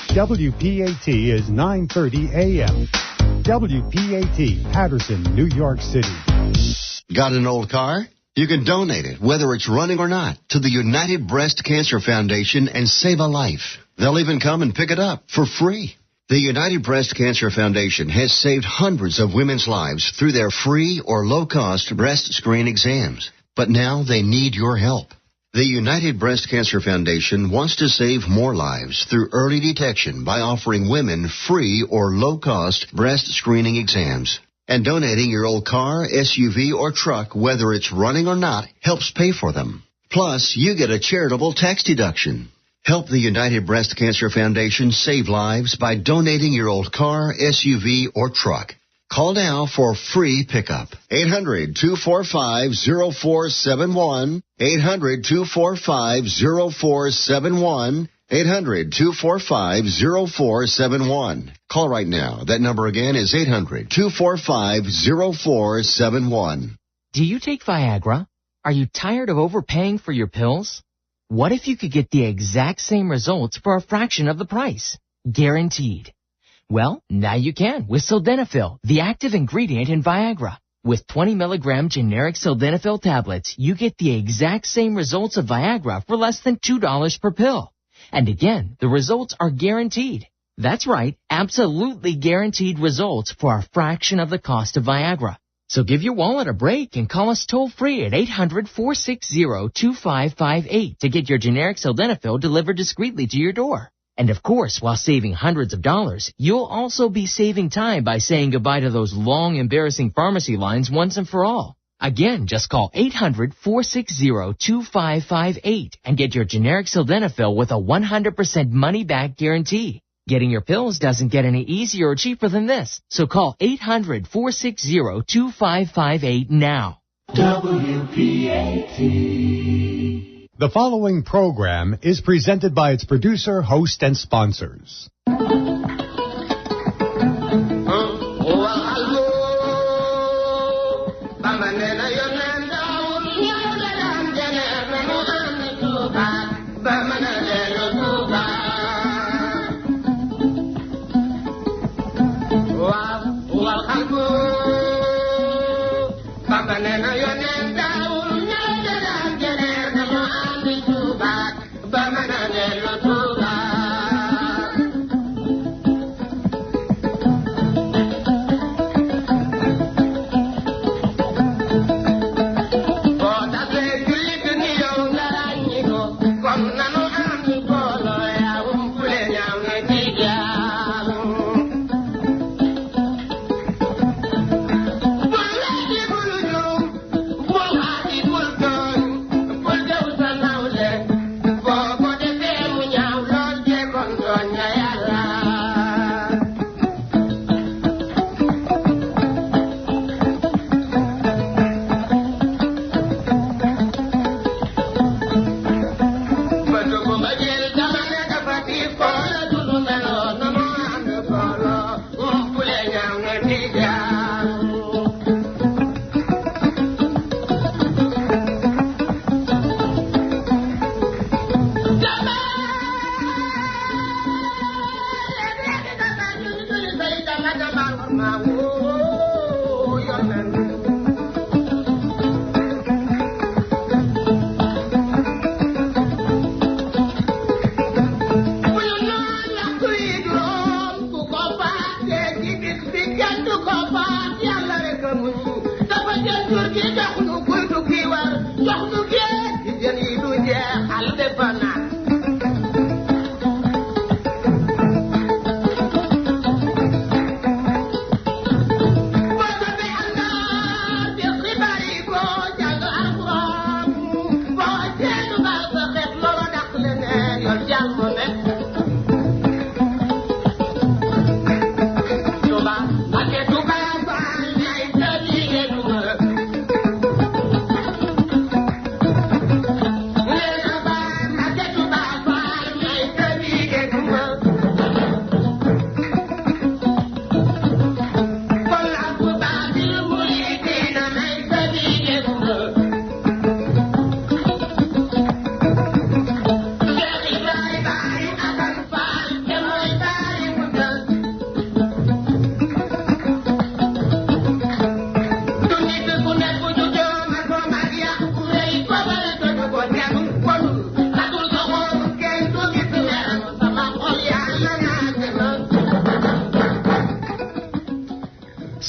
WPAT is 9:30 a.m. WPAT, Patterson, New York City. Got an old car? You can donate it, whether it's running or not, to the United Breast Cancer Foundation and save a life. They'll even come and pick it up for free. The United Breast Cancer Foundation has saved hundreds of women's lives through their free or low-cost breast screen exams. But now they need your help. The United Breast Cancer Foundation wants to save more lives through early detection by offering women free or low-cost breast screening exams. And donating your old car, SUV, or truck, whether it's running or not, helps pay for them. Plus, you get a charitable tax deduction. Help the United Breast Cancer Foundation save lives by donating your old car, SUV, or truck. Call now for free pickup. 800-245-0471. 800-245-0471. 800-245-0471. Call right now. That number again is 800-245-0471. Do you take Viagra? Are you tired of overpaying for your pills? What if you could get the exact same results for a fraction of the price? Guaranteed. Well, now you can with Sildenafil, the active ingredient in Viagra. With 20 milligram generic Sildenafil tablets, you get the exact same results of Viagra for less than $2 per pill. And again, the results are guaranteed. That's right, absolutely guaranteed results for a fraction of the cost of Viagra. So give your wallet a break and call us toll-free at 800-460-2558 to get your generic Sildenafil delivered discreetly to your door. And of course, while saving hundreds of dollars, you'll also be saving time by saying goodbye to those long, embarrassing pharmacy lines once and for all. Again, just call 800-460-2558 and get your generic Sildenafil with a 100% money-back guarantee. Getting your pills doesn't get any easier or cheaper than this. So call 800-460-2558 now. WPAT. The following program is presented by its producer, host, and sponsors.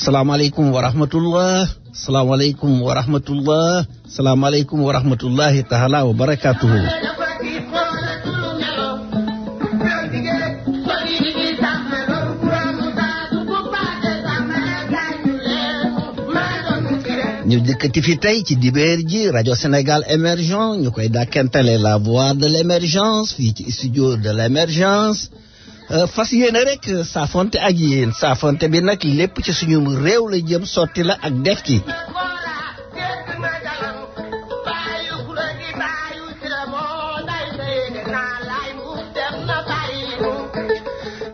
salaamaaleykum wa rahmatullah salaamaaleykum wa rahmatullah salaamaaleykum wa rahmatullahi taala wa barakatuhu. ñu dëkkati fi tey ci dibéer ji rajo Sénégal émergent ñu koy dàkkantale la voix de l'émergence fii ci studio de l'émergence fas yéene rek saafonte ak yéen saafonte bi nag lépp ci suñu réew la jëm sotti la ak def ci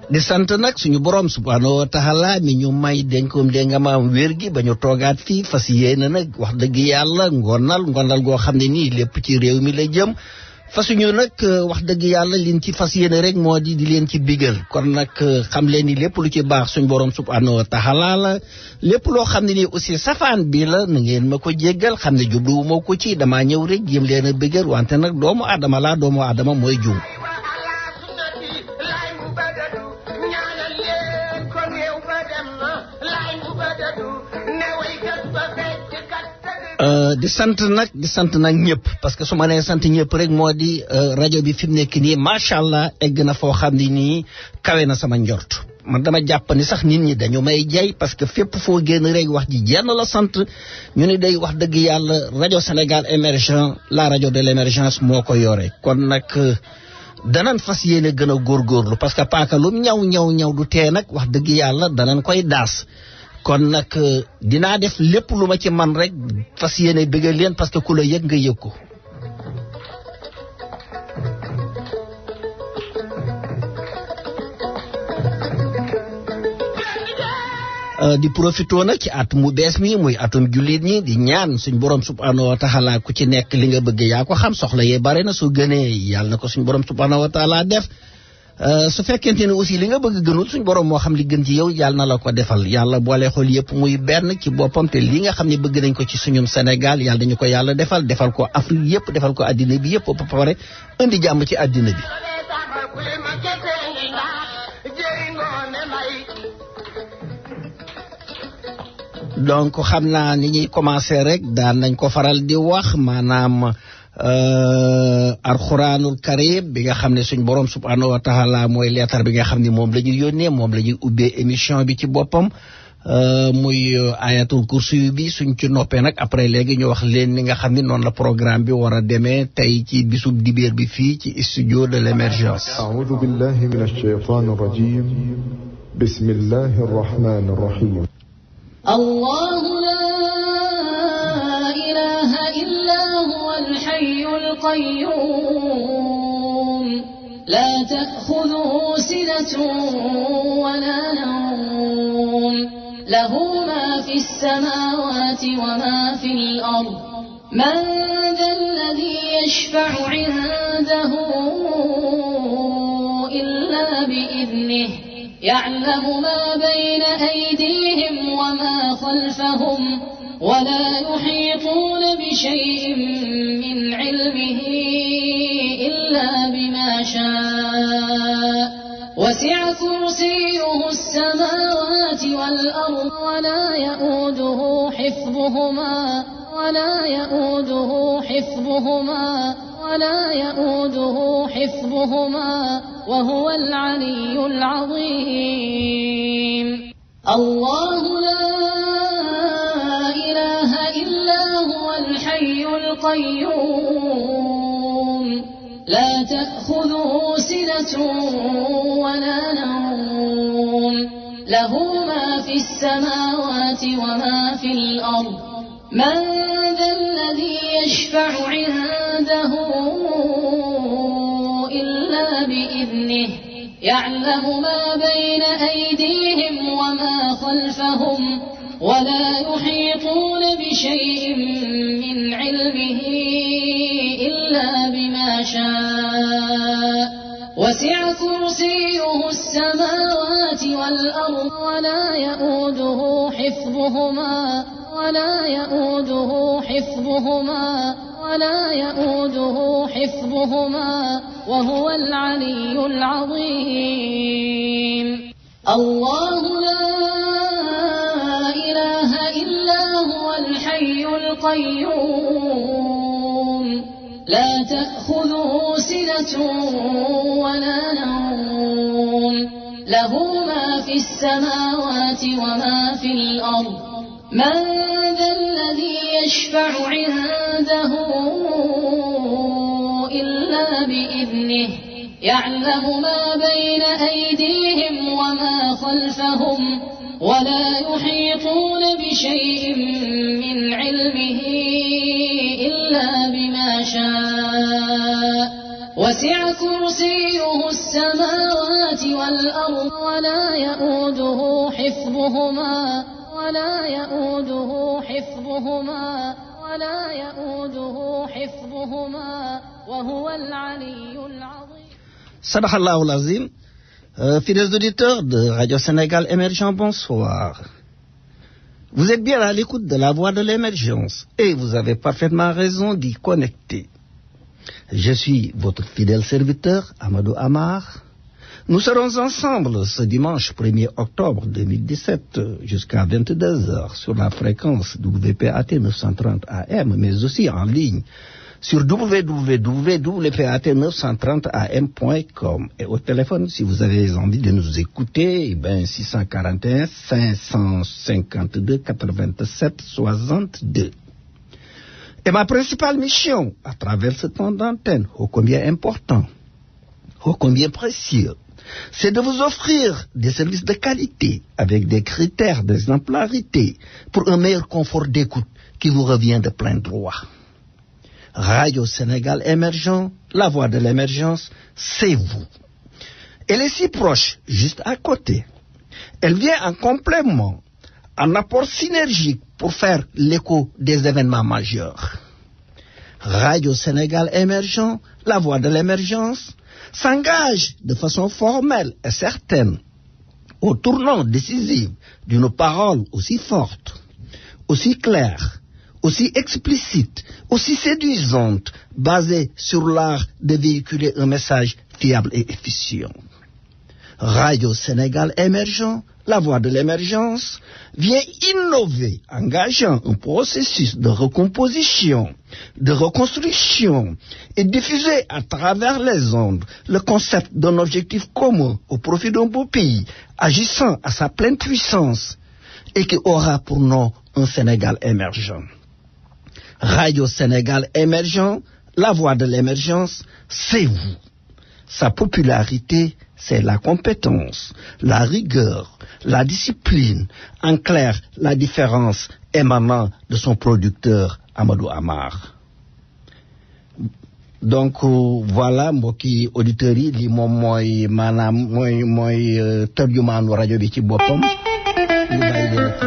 di sant nag suñu borom subhanahu wa taala mi ñu may dénkoom déngamaam wér gi ba ñu toogaat fii fas yéene nag wax dëgg yàlla ngonal goo xam ne nii lépp ci réew mi la jëm fasuñu nag wax dëgg yàlla liñ ci fas yéene rek moo di leen ci bigal kon nag xam leen ni lépp lu ci baax suñu borom subhanahu wa taala la lépp loo xam ne nii aussi safaan bi la na ngeen ma ko jéggal xam ne jubluwuma ko ci damaa ñëw rek jéem leen a bigal wante nag doomu aadama mooy juum. di sant nag ñëpp parce que su ma nee sant ñëpp rek moo di rajo bi fi mu nekk nii macha allah egg na foo xam ne nii kawe na sama njort man dama jàpp ni sax nit ñi dañu may jay parce que fépp foo génn rek wax ji jenn la sant ñu ni day wax dëgg yàlla rajo Sénégal émergent la rajo de l'émergence moo ko yore kon nag danan fas yéene gën a góorgóorlu parce que paaka lu ñaw du tee nag wax dëgg yàlla danan koy daas kon nag dinaa def lépp lu ma ci man rek fas yéene bëggal leen parce que ku la yëg nga yëg ko di profito nag ci at mu bees mi muy atum jullit ñi di ñaan suñ borom subhanahu wa taala ku ci nekk li nga bëgg yaa ko xam soxla yee bare na su gënee yàlla na ko suñ borom subhanahu wa taala def su fekkente ne aussi li nga bëgg gënul suñ borom moo xam li gën ci yow yàlla na la ko defal yàlla boole xool yëpp muy benn ci boppam te li nga xam ne bëgg nañ ko ci suñum Sénégal yàlla dañu ko yàlla defal ko Afrique yëpp defal ko addina bi yëpp ba pare indi jàmm ci addina bi. donc xam naa ni ñuy commencer rek daan nañ ko faral di wax maanaam. alxuraanul karim bi nga xam ne suñ borom subhanahu wa taala mooy leetar bi nga xam ne moom la ñuy yónnee moom la ñuy ubbee émission bi ci boppam muy ayatul kursi bi suñ ci noppee nag après léegi ñu wax leen ni nga xam ne noonu la programme bi war a demee tey ci bisub dibéer bi fii ci studio de l'émergence. a'uudu billahi minash shaytaanir rajiim bismillahir rahmaanir rahiim. الحي القيوم لا تأخذه سنة ولا نوم له ما في السماوات وما في الأرض من ذا الذي يشفع عنده إلا بإذنه يعلم ما بين أيديهم وما خلفهم ولا يحيطون بشيء من علمه إلا بما شاء وسع كرسيه السماوات والأرض ولا يؤوده حفظهما وهو العلي العظيم. الله لا إله إلا هو الحي القيوم لا تأخذه سنة ولا نوم له ما في السماوات وما في الأرض من ذا الذي يشفع عنده إلا بإذنه يعلم ما بين أيديهم وما خلفهم ولا يحيطون بشيء من علمه إلا بما شاء وسع كرسيه السماوات والأرض ولا يؤوده حفظهما وهو العلي العظيم. الله لا القيوم لا تأخذه سنة ولا نوم له ما في السماوات وما في الأرض من ذا الذي يشفع عنده إلا بإذنه يعلم ما بين أيديهم وما خلفهم ولا يحيطون بشيء من علمه إلا بما شاء وسع كرسيه السماوات والأرض ولا يؤوده حفظهما وهو العلي العظيم. Sadaqallahu l'azim. Fidèles auditeurs de Radio Sénégal Émergent, bonsoir. Vous êtes bien à l'écoute de la voix de l'émergence et vous avez parfaitement raison d'y connecter. Je suis votre fidèle serviteur, Amadou Amar. Nous serons ensemble ce dimanche 1er octobre 2017 jusqu'à 22h sur la fréquence WPAT 930 AM, mais aussi en ligne sur www.WPAT930am.com et au téléphone, si vous avez envie de nous écouter, 641 552 87 62. Et ma principale mission à travers ce temps d'antenne, ô combien important, ô combien précieux, c'est de vous offrir des services de qualité avec des critères d'exemplarité pour un meilleur confort d'écoute qui vous revient de plein droit. Radio Sénégal Émergent, la voix de l'émergence, c'est vous. Elle est si proche, juste à côté. Elle vient en complément, en apport synergique pour faire l'écho des événements majeurs. Radio Sénégal Émergent, la voix de l'émergence, s'engage de façon formelle et certaine au tournant décisif d'une parole aussi forte, aussi claire, aussi explicite, aussi séduisante, basée sur l'art de véhiculer un message fiable et efficient. Radio Sénégal Émergent, la voix de l'émergence, vient innover, engageant un processus de recomposition, de reconstruction et diffuser à travers les ondes le concept d'un objectif commun au profit d'un beau pays, agissant à sa pleine puissance et qui aura pour nom un Sénégal émergent. Radio Sénégal Émergent, la voix de l'émergence, c'est vous. Sa popularité, c'est la compétence, la rigueur, la discipline, en clair, la différence émanant de son producteur Amadou Amar. Donc voilà mbokki auditeurs yi li moom mooy maanaam mooy tërjumaanu rajo bi ci boppam ñu bàyyi leen ci.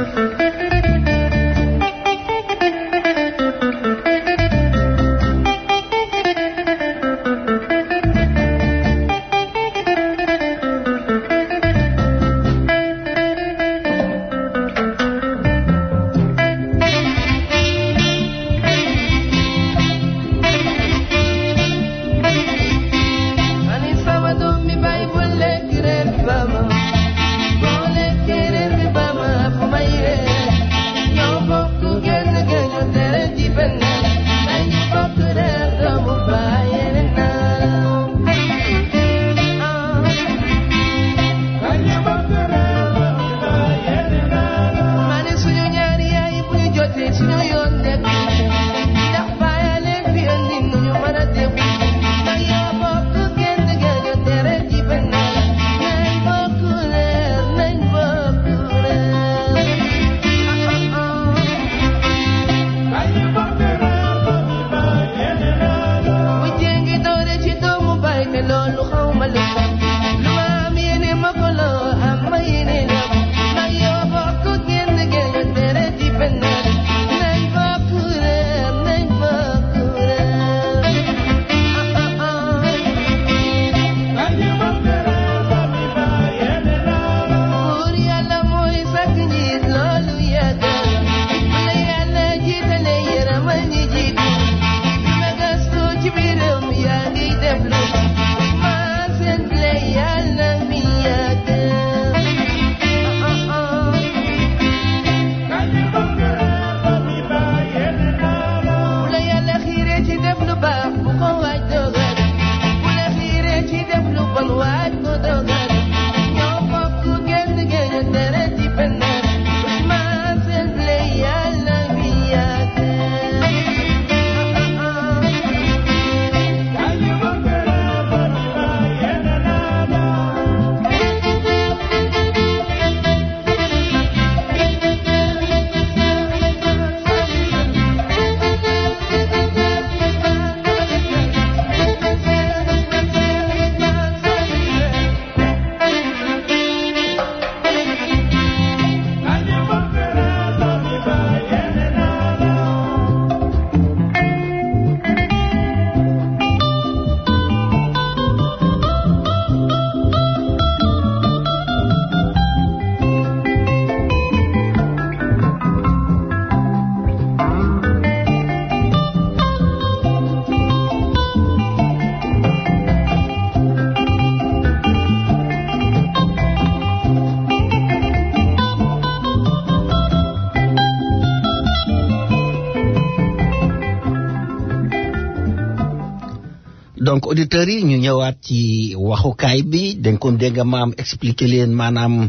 donc auditeurs yi ñu ñëwaat ci waxukaay bi dañ ko dégg maam expliquer leen maanaam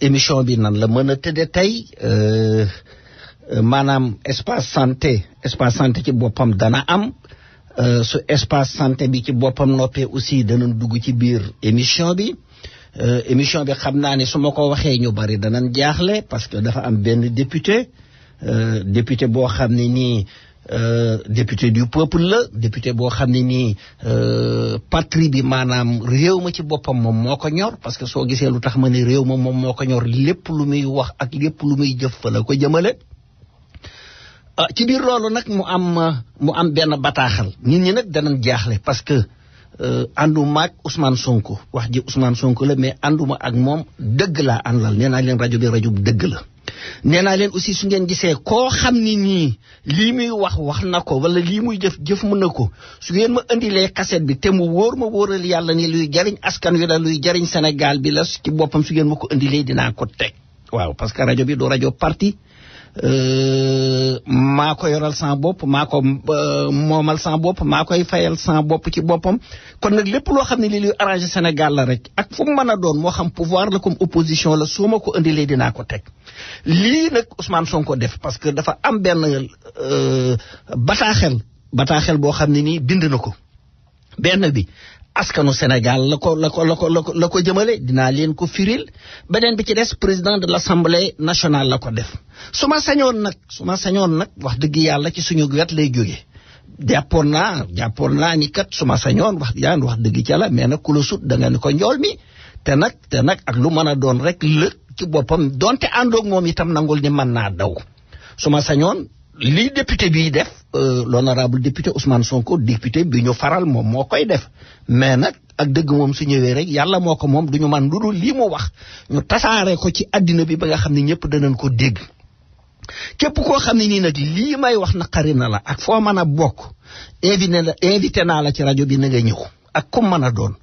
émission bi nan la mën a tëdde tey maanaam espace santé ci boppam dana am su espace santé bi ci boppam noppee aussi danañ dugg ci biir émission bi xam naa ne su ma ko waxee ñu bari danañ jaaxle parce que dafa am benn député boo xam ne nii député du peuple la député boo xam ne nii patrie bi maanaam réew ma ci boppam moom moo ko ñor parce que soo gisee lu tax ma ne réew ma moom moo ko ñor lépp lu muy wax ak lépp lu muy jëf fa la ko jëmale ci biir loolu nag mu am benn bataaxal nit ñi nag danañ jaaxle parce que ànduma ak Ousmane Sonko wax ji Ousmane Sonko la mais ànduma ak moom dëgg laa àndal nee naa leen rajo bi rajo bu dëgg la nee naa leen aussi su ngeen gisee koo xam ni nii lii muy wax na ko wala lii muy jëf mën na ko su ngeen ma indilee cassette bi te mu wóoral yàlla ni luy jariñ askan wi la luy jariñ Sénégal bi la ci boppam su ngeen ma ko indilee dinaa ko teg waaw parce que rajo bi du rajo parti maa ko yoral sama bopp maa ko moomal sama bopp maa koy fayal sama bopp ci boppam kon nag lépp loo xam ne li luy arrangé Sénégal la rek ak fu mu mën a doon moo xam pouvoir la comme opposition la soo ma ko indilee dinaa ko teg lii nag Ousmane Sonko def parce que dafa am benn bataaxel boo xam ne nii bind na ko benn bi askanu Sénégal la ko jëmale dinaa leen ko firil beneen bi ci des président de l'Assemblée nationale la ko def su ma sañoon nag wax dëgg yàlla ci suñu wet lay jóge jàppoon naa ni kat su ma sañoon wax dëgg ci yàlla mais nag ku la sut da nga ni ko njool mi te nag ak lu mën a doon rek lë ci boppam donte àndoog moom itam nangul ni mën naa daw su ma sañoon lii député bi def l'honorable député Ousmane Sonko député bi ñu faral moom moo koy def mais nag ak dëgg moom su ñëwee rek yàlla moo ko moom du ñu man lu dul lii mu wax ñu tasaare ko ci àddina bi ba nga xam ne ñëpp danañ ko dégg képp koo xam ne nii nag lii may wax naqari na la ak foo mën a bokk invité naa la ci rajo bi na nga ñëw ak ku mën a doon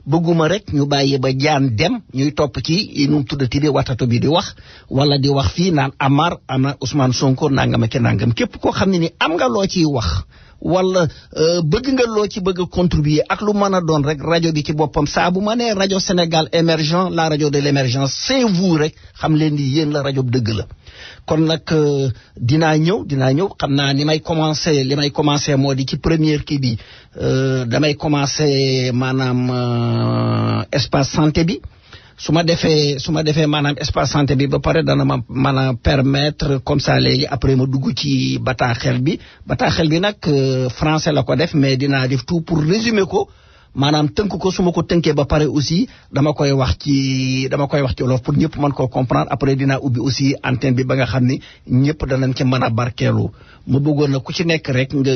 bëgguma rek ñu bàyyi ba jaan dem ñuy topp ci nu mu tuddati di watatu bi di wax wala di wax fii naan Amar ana Ousmane Sonko nangam ak nangam képp koo xam ne ni am nga loo ciy wax wala bëgg nga loo ci bëgg a contribuer ak lu mën a doon rek rajo bi ci boppam saa bu ma nee rajo Sénégal émergent la rajo de l'émergence c'est vous rek xam leen ni yéen la rajo dëgg la kon nag dinaa ñëw xam naa li may commencé moo di ci première kii bi damay commencé maanaam espace santé bi su ma defee maanaam espace santé bi ba pare dana ma mën a permettre comme ça léegi après ma dugg ci bataaxel bi nag français la ko def mais dinaa def tout pour résumer ko maanaam tënk ko su ma ko tënkee ba pare aussi dama koy wax ci wolof pour ñëpp mën koo comprendre après dinaa ubbi aussi antenne bi ba nga xam ni ñëpp danañ ci mën a barkeelu ma bëggoon na ku ci nekk rek nga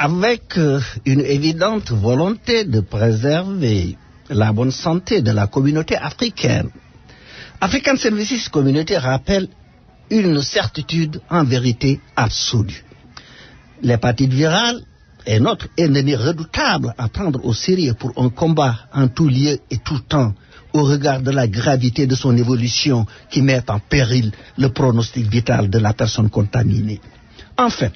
avec une évidente volonté de préserver la bonne santé de la communauté africaine, African Services Community rappelle une certitude en vérité absolue. L'hépatite virale est notre ennemi redoutable à prendre au sérieux pour un combat en tout lieu et tout temps, au regard de la gravité de son évolution qui met en péril le pronostic vital de la personne contaminée. En fait,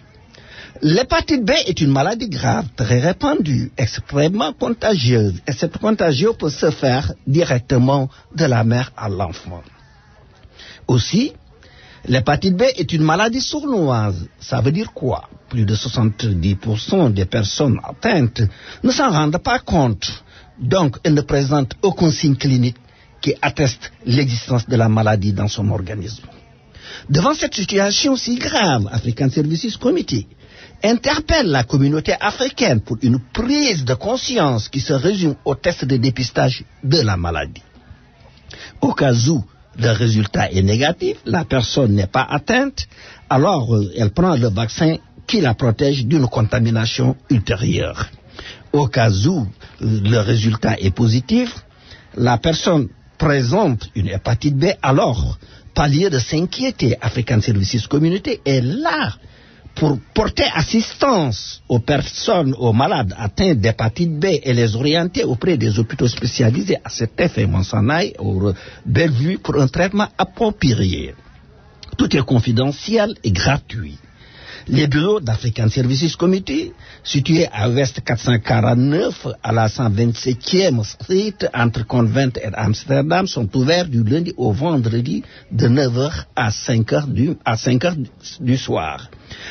l'hépatite B est une maladie grave, très répandue, extrêmement contagieuse, et cette contagion peut se faire directement de la mère à l'enfant. Aussi, l'hépatite B est une maladie sournoise. Ça veut dire quoi? Plus de 70% des personnes atteintes ne s'en rendent pas compte. Donc, elles ne présentent aucun signe clinique qui atteste l'existence de la maladie dans son organisme. Devant cette situation si grave, African Services Committee interpelle la communauté africaine pour une prise de conscience qui se résume au test de dépistage de la maladie. Au cas où le résultat est négatif, la personne n'est pas atteinte, alors elle prend le vaccin qui la protège d'une contamination ultérieure. Au cas où le résultat est positif, la personne présente une hépatite B, alors, par lieu de s'inquiéter, African Services Community est là pour porter assistance aux personnes, aux malades atteints d'hépatite B et les orienter auprès des hôpitaux spécialisés à cet effet, Monsanaï ou Bellevue, pour un traitement approprié. Tout est confidentiel et gratuit. Les bureaux d'African Services Committee, situés à Ouest 449 à la 127e Street entre Convent et Amsterdam, sont ouverts du lundi au vendredi de 9h à 5h du soir.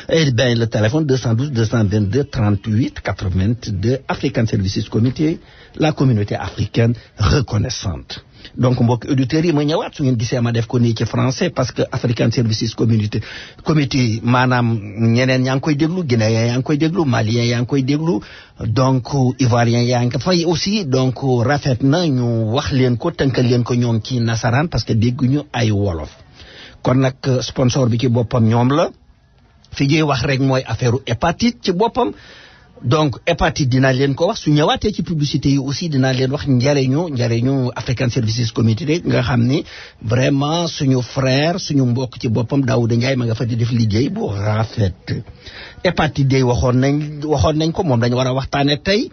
Et bien, le téléphone 212 222 38 82, African Services Committee, la communauté africaine reconnaissante. Donc mbokk auditeurs yi ma ñëwaat su ngeen gisee ma def ko nii ci français parce que African Services Committee maanaam ñeneen yaa ngi koy déglu Guinéen yaa ngi koy déglu Malien yaa ngi koy déglu donc Ivoirien yaa ngi fay aussi donc rafet na ñu wax leen ko tënkal leen ko ñoom ci nasaraan parce que dégguñu ay wolof. Kon nag sponsor bi ci boppam ñoom la fi ñuy wax rek mooy affaire hépatite ci boppam. Donc hépatite dinaa leen ko wax su ñëwaatee ci publicité yi aussi dinaa leen wax njariñu African Services Committee nga xam ni vraiment suñu frère suñu mbokk ci boppam Daouda Ndiaye ma nga fa di def liggéey bu rafet. Hépatite day waxoon nañ ko moom dañu war a waxtaane tey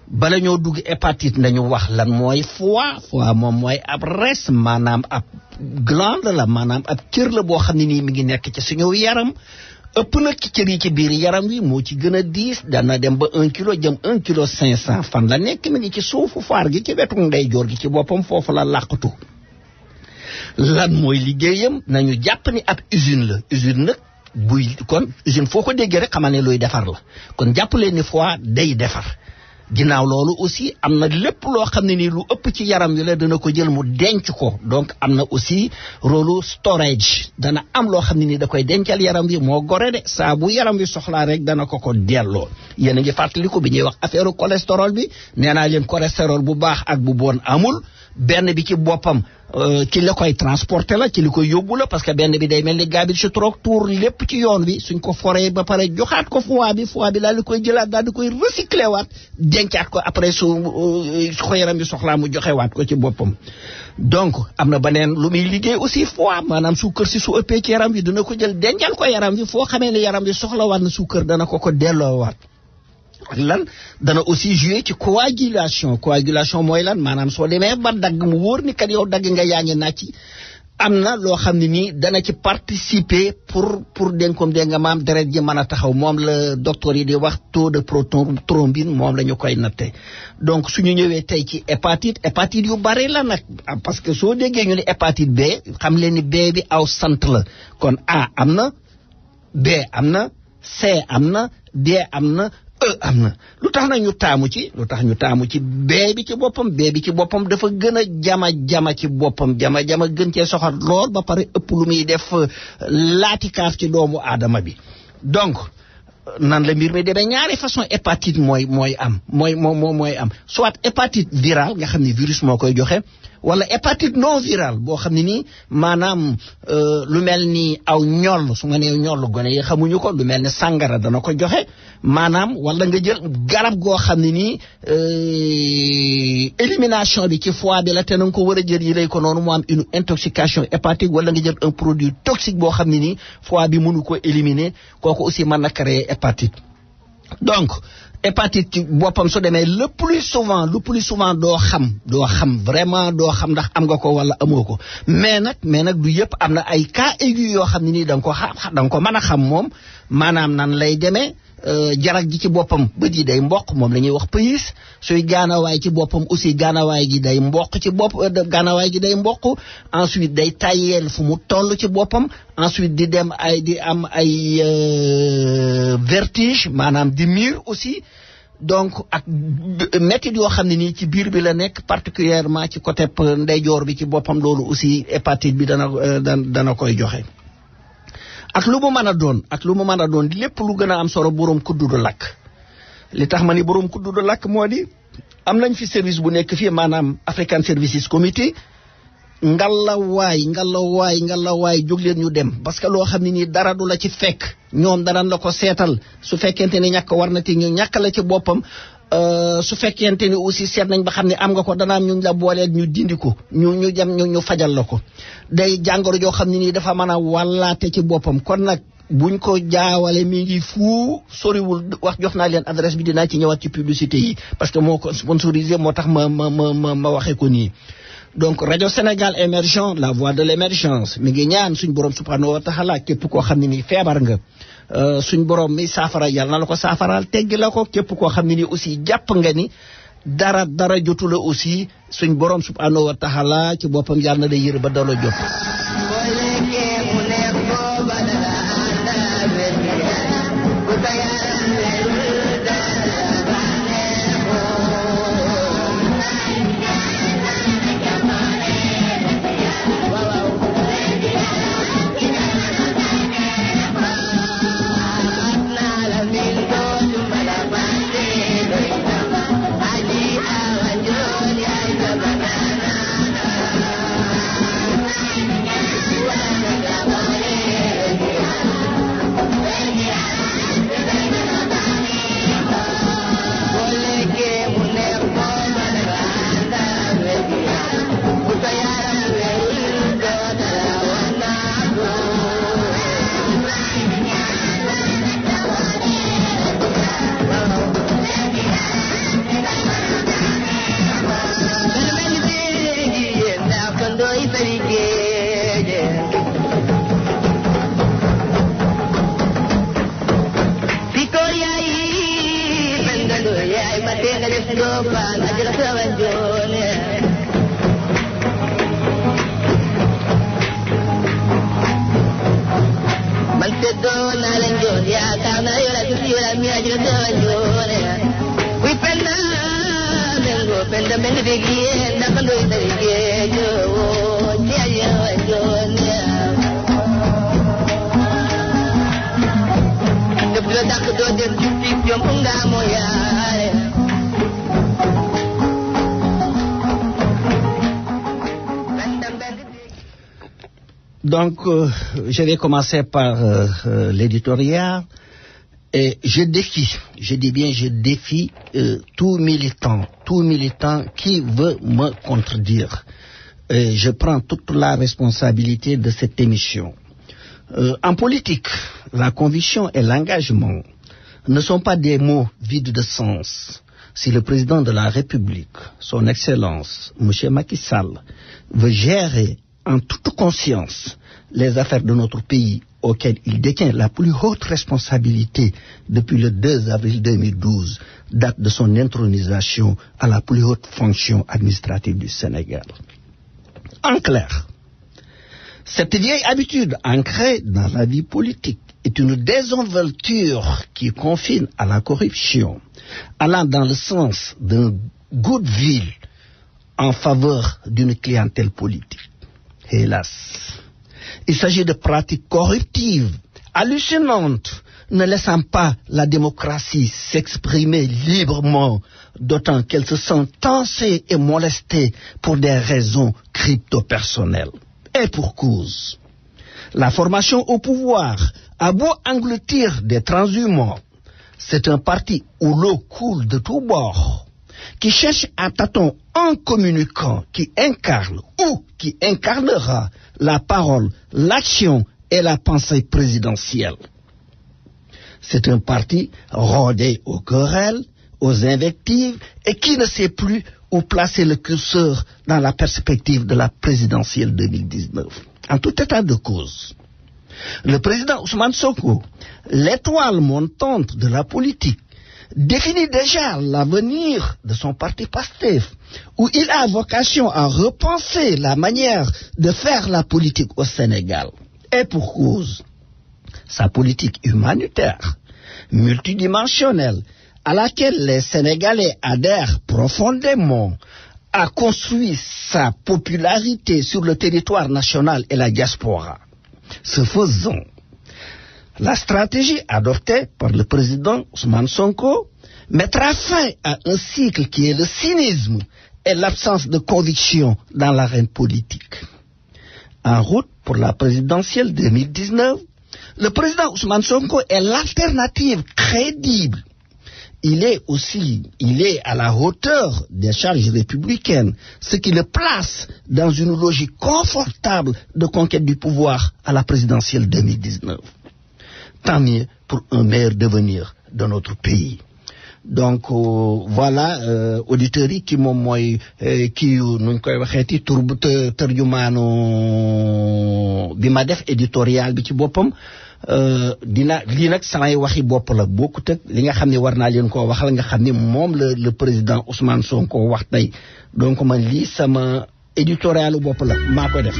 bala ñoo dugg hépatite nañu wax lan mooy foie moom mooy ab res maanaam ab glande la maanaam ab cër la boo xam ne nii mi ngi nekk ci suñu yaram. ëpp nag ci cër yi ci biir yaram wi moo ci gën a diis dana dem ba 1 kilo jëm 1 kilo 500 fan la nekk mi ngi ci suufu faar gi ci wetu ndeyjoor gi ci boppam foofu la làqatu. Lan mooy liggéeyam nañu jàpp ni ab usine nag kon usine foo ko déggee rek xamal ne luy defar la kon jàpp leen ni foie day defar. Ginnaaw loolu aussi am na lépp loo xam ne nii lu ëpp ci yaram wi la dana ko jël mu denc ko donc am na aussi rôle storage dana am loo xam ne nii da koy dencal yaram wi moo gore de saa bu yaram wi soxlaa rek dana ko delloo. Yéen a ngi fàttaliku bi ñuy wax affaire cholestérol bi nee naa leen cholestérol bu baax ak bu bon amul benn bi ci boppam ci la koy transporter la ci li koy yóbbu la parce que benn bi day mel ni gaabil ci trop tour lépp ci yoon wi suñ ko foree ba pare joxaat ko foie bi daal di koy jëlaat daal di koy recycler waat dencaat ko après su ko yaram bi soxlaa mu joxewaat ko ci boppam. Donc am na beneen lu muy liggéey aussi foie maanaam suukar si su ëppee ci yaram wi dina ko jël dencal ko yaram wi foo xamee ne yaram wi soxlawaat na suukar dana ko delloowaat. Lan dana aussi jouer ci coagulation mooy lan maanaam soo demee ba dagg mu wóor ni kat yow dagg nga yaa ngi nàcc am na loo xam ne nii dana ci participer pour dénkoom dégg nga maam deret ji mën a taxaw moom la docteur yi di wax taux de prothrombine moom la ñu koy natte. Donc suñu ñëwee tey ci hépatite yu bari la nag parce que soo déggee ñu ne hépatite B xam leen ni B bi aw sant la kon A am na B am na C am na D am na am na lu tax ñu taamu ci bee bi ci boppam dafa gën a jama ci boppam jama gën cee soxal lool ba pare ëpp lu muy def laatikaaf ci doomu aadama bi. Donc nan la mbir mi demee ñaari façon hépatite mooy am soit hépatite virale nga xam ne virus moo koy joxe wala hépatite non virale boo xam ne nii maanaam lu mel ni aw ñoll su ma nee ñoll gone yi xamuñu ko lu mel ni sàngara dana ko joxe maanaam wala nga jël garab goo xam ne nii élimination bi ci foie bi la te na nga ko war a jël yi lay ko noonu mu am une intoxication hépatique wala nga jël un produit toxique boo xam ne nii foie bi mënu ko éliminer kooku aussi mën na créer hépatite donc hépatite ci boppam su demee le plus souvent doo xam vraiment doo xam ndax am nga ko wala amoo ko mais nag du yëpp am na ay cas aigus yoo xam ne nii da nga ko mën a xam moom maanaam nan lay demee jarag ji ci boppam bët yi day mboq moom la ñuy wax pays suy gaanawaay ci boppam aussi gaanawaay gi day mboq ci bopp gaanawaay gi day mboq ensuite day tayeel fu mu toll ci boppam ensuite di am ay vertige maanaam di miir aussi donc ak métit yoo xam ne nii ci biir bi la nekk particulièrement ci côté ndeyjoor bi ci boppam loolu aussi hépatite bi dana koy joxe ak lu mu mën a doon lépp lu gën a am solo borom kuddu du lakk li tax ma ni borom kuddu du lakk moo di am nañ fi service bu nekk fii maanaam African Services Committee ngalawaay jóg leen ñu dem parce que loo xam ne nii dara du la ci fekk ñoom danañ la ko seetal su fekkente ni ñàkk war na te ñu ñàkk la ci boppam su fekkente ni aussi seet nañ ba xam ne am nga ko dana am ñu la booleel ñu dindi ko ñu fajal la ko day jàngoro joo xam ne nii dafa mën a wàllaate ci boppam kon nag buñ ko jaawale mi ngi fu soriwul wax jox naa leen adresse bi dinaa ci ñëwaat ci publicité yi parce que moo ko sponsorisé moo tax ma waxee ko nii donc Radio Sénégal émergent la voix de l'émergence mi ngi ñaan suñ borom subhanahu wa taala képp koo xam ne nii feebar nga suñ borom mi saafara yàlla na la ko saafaraal teggi la ko képp koo xam ne nii aussi jàpp nga ni dara jotu la aussi suñ borom subhanahu wa taala ci boppam yàlla na la yër ba dala jot Donc, je vais commencer par l'éditorial. Et je défie tout militant qui veut me contredire. Et je prends toute la responsabilité de cette émission. En politique, la conviction et l'engagement ne sont pas des mots vides de sens. Si le président de la République, son Excellence, M. Macky Sall, veut gérer en toute conscience les affaires de notre pays auquel il détient la plus haute responsabilité depuis le 2 avril 2012, date de son intronisation à la plus haute fonction administrative du Sénégal. En clair, cette vieille habitude ancrée dans la vie politique est une désinvolture qui confine à la corruption, allant dans le sens d'un goodwill en faveur d'une clientèle politique. Hélas, il s'agit de pratiques corruptives, hallucinantes, ne laissant pas la démocratie s'exprimer librement d'autant qu'elle se sent tensée et molestée pour des raisons crypto-personnelles. Et pour cause. La formation au pouvoir a beau engloutir des transhumants, c'est un parti où l'eau coule de tous bords, qui cherche à tâtons un communicant qui incarne ou qui incarnera la parole, l'action et la pensée présidentielle. C'est un parti rodé aux querelles, aux invectives et qui ne sait plus où placer le curseur dans la perspective de la présidentielle 2019. En tout état de cause, le président Ousmane Sonko, l'étoile montante de la politique, définit déjà l'avenir de son parti PASTEF, où il a vocation à repenser la manière de faire la politique au Sénégal. Et pour cause, sa politique humanitaire, multidimensionnelle, à laquelle les Sénégalais adhèrent profondément, a construit sa popularité sur le territoire national et la diaspora. Ce faisant, la stratégie adoptée par le président Ousmane Sonko mettra fin à un cycle qui est le cynisme et l'absence de conviction dans l'arène politique. En route pour la présidentielle 2019, le président Ousmane Sonko est l'alternative crédible. Il est à la hauteur des charges républicaines, ce qui le place dans une logique confortable de conquête du pouvoir à la présidentielle 2019. Tant mieux pour un meilleur devenir de notre pays. Donc voilà auditeurs yi ki moom mooy kii nuñ koy waxeeti tur tërjumaanu bi ma def éditorial bi ci boppam dina lii nag samay waxi bopp la bokkut ak li nga xam ne war naa leen koo waxal nga xam ne moom le président Ousmane Sonko wax tey donc man lii sama éditorialu bopp la maa koy def.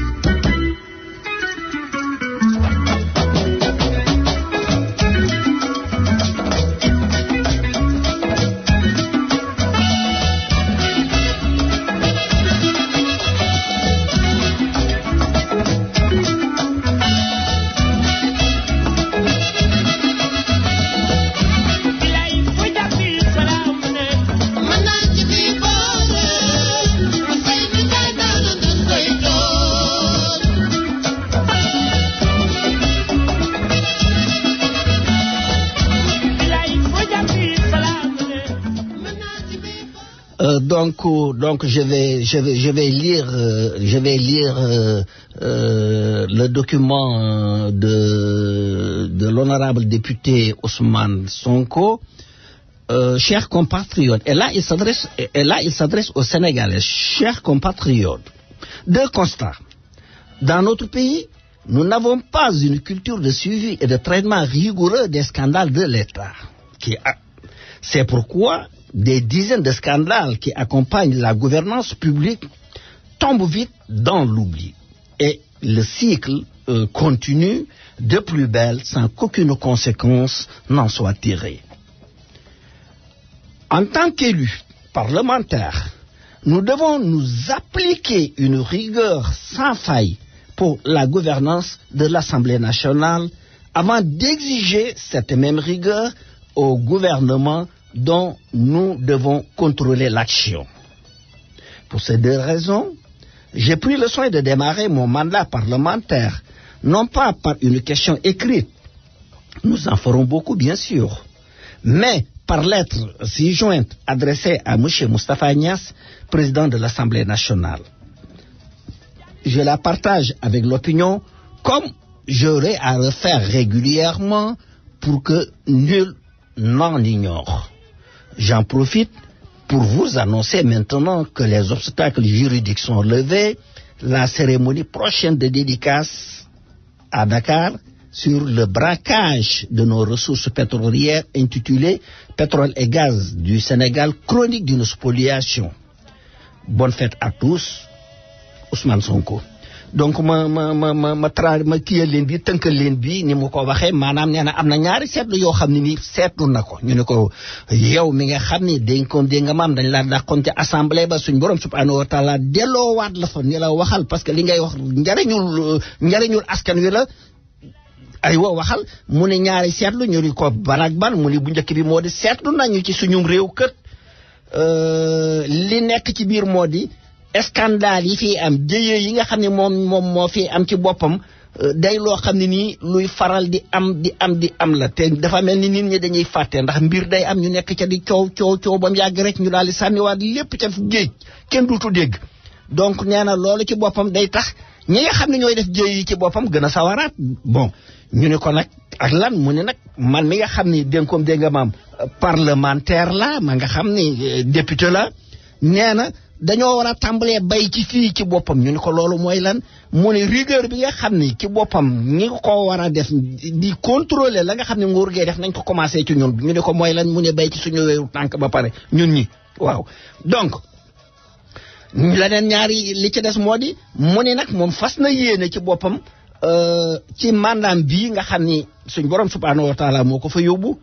Donc je vais lire le document de l'honorable député Ousmane Sonko. Chers compatriotes, et là il s'adresse aux Sénégalais. Chers compatriotes, deux constats. Dans notre pays, nous n'avons pas une culture de suivi et de traitement rigoureux des scandales de l'État. C'est pourquoi des dizaines de scandales qui accompagnent la gouvernance publique tombent vite dans l'oubli. Et le cycle continue de plus belle sans qu'aucune conséquence n'en soit tirée. En tant qu'élus parlementaires, nous devons nous appliquer une rigueur sans faille pour la gouvernance de l'Assemblée nationale avant d'exiger cette même rigueur au gouvernement dont nous devons contrôler l'action. Pour ces deux raisons, j'ai pris le soin de démarrer mon mandat parlementaire, non pas par une question écrite, nous en ferons beaucoup bien sûr, mais par lettre ci-jointe adressée à M. Moustapha Niasse, président de l'Assemblée nationale. Je la partage avec l'opinion comme j'aurai à le faire régulièrement pour que nul n'en ignore. J'en profite pour vous annoncer maintenant que les obstacles juridiques sont levés. La cérémonie prochaine de dédicace à Dakar sur le braquage de nos ressources pétrolières intitulée « Pétrole et gaz du Sénégal, chronique d'une spoliation ». Bonne fête à tous, Ousmane Sonko. Donc ma kiyal leen bi tënkal leen bi ni mu ko waxee maanaam nee na am na ñaari seetlu yoo xam ne nii seetlu na ko ñu ne ko yow mi nga xam ne dégg nga maam dañ laa dàqoon ca assemblée ba suñ borom subhanahu wa taala delloowaat la fa ni la waxal parce que li ngay wax njariñul askan wi la ay wa waxal mu ne ñaari seetlu ñu ni ko ban ak ban mu ni bu njëkk bi moo di seetlu nañu ci suñum réew kët li nekk ci biir moo di scandale yi fii am jëye yi nga xam ne moom moo fii am ci boppam day loo xam ne nii luy faral di am la te dafa mel ni nit ñi dañuy fàtte ndax mbir day am ñu nekk ca di coow ba mu yàgg rek ñu daal di sànniwaat lépp ca géej kenn duutu dégg donc nee na loolu ci boppam day tax ñi nga xam ne ñooy def jëy yi ci boppam gën a sawaraat bon ñu ne ko nag ak lan mu ne nag man mi nga xam ni dénkoom dégg nga maam parlementaire la ma nga xam ni député la nee na dañoo war a tàmbalee bay ci fii ci boppam ñu ne ko loolu mooy lan mu ne rigueur bi nga xam ni ci boppam ñi ko war a def di contrôler la nga xam ne nguur gee def nañ ko commencé ci ñun ñu ne ko mooy lan mu ne bay ci suñu wéeru tànk ba pare ñun ñi waaw donc leneen ñaari li ci des moo di mu ne nag moom fas na yéene ci boppam ci mandaam bii nga xam ni suñ borom subhanahu wa taala moo ko fa yóbbu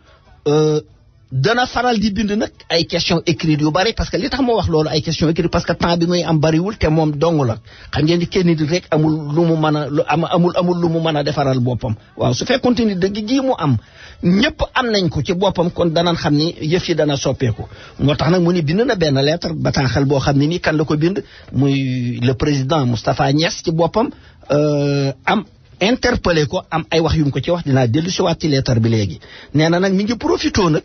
dana faral di bind nag ay questions écrites yu bari parce que li tax moo wax loolu ay questions écrites parce que temps bi muy am bariwul te moom dong la xam ngeen ni kenn nit rek amul lu mu mën a amul lu mu mën a defaral boppam waaw su fekkoon ni dëgg gi mu am ñëpp am nañ ko ci boppam kon danañ xam ni yëf yi dana soppeeku moo tax nag mu ni bind na benn lettre bataaxal boo xam ne ni kan la ko bind muy le président Moustapha Niasse ci boppam am interpellé ko am ay wax yu mu ko ci wax dinaa dellu si waat ci lettre bi léegi nee na nag mi ngi profité nag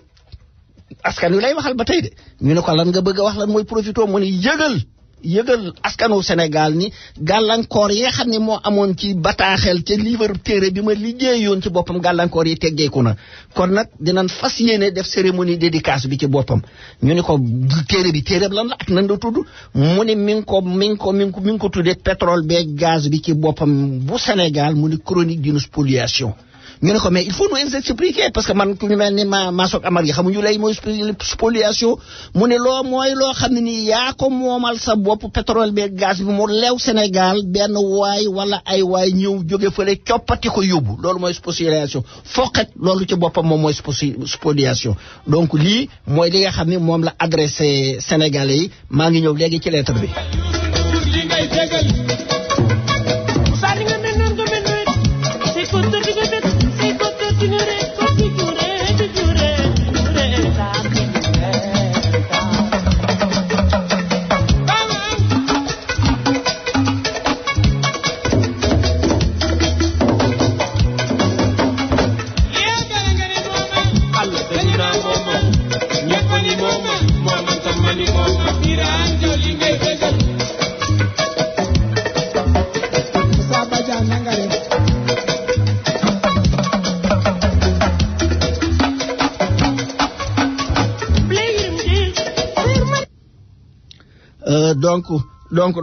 askan wi lay waxal ba tey de ñu ne ko lan nga bëgg a wax lan mooy profité mu ni yëgal askanu Sénégal ni gàllankoor yi nga xam ne moo amoon ci bataaxel ca livre téere bi ma liggéeyoon ci boppam gàllankoor yi teggeeku na kon nag dinañ fas yéene def cérémonie dédicace bi ci boppam ñu ne ko téere bi lan la ak nan la tudd mu ni mi ngi ko tuddee pétrole beeg gaz bi ci boppam bu Sénégal mu ni chronique d'une spoliation ñu ne ko mais il faut nous expliquer parce que man ku ñu mel ni Massock Amar yi xamuñu lay mooy spoliation mu ne mooy loo xam ne nii yaa ko moomal sa bopp pétrole beeg gaz bi mu leew Sénégal benn waay wala ay waay ñëw jóge fële coppati ko yóbbu loolu mooy spoliation foqet loolu ci boppam moom mooy spoliation donc lii mooy li nga xam ne moom la adressé Sénégalais yi maa ngi ñëw léegi ci lettre bi.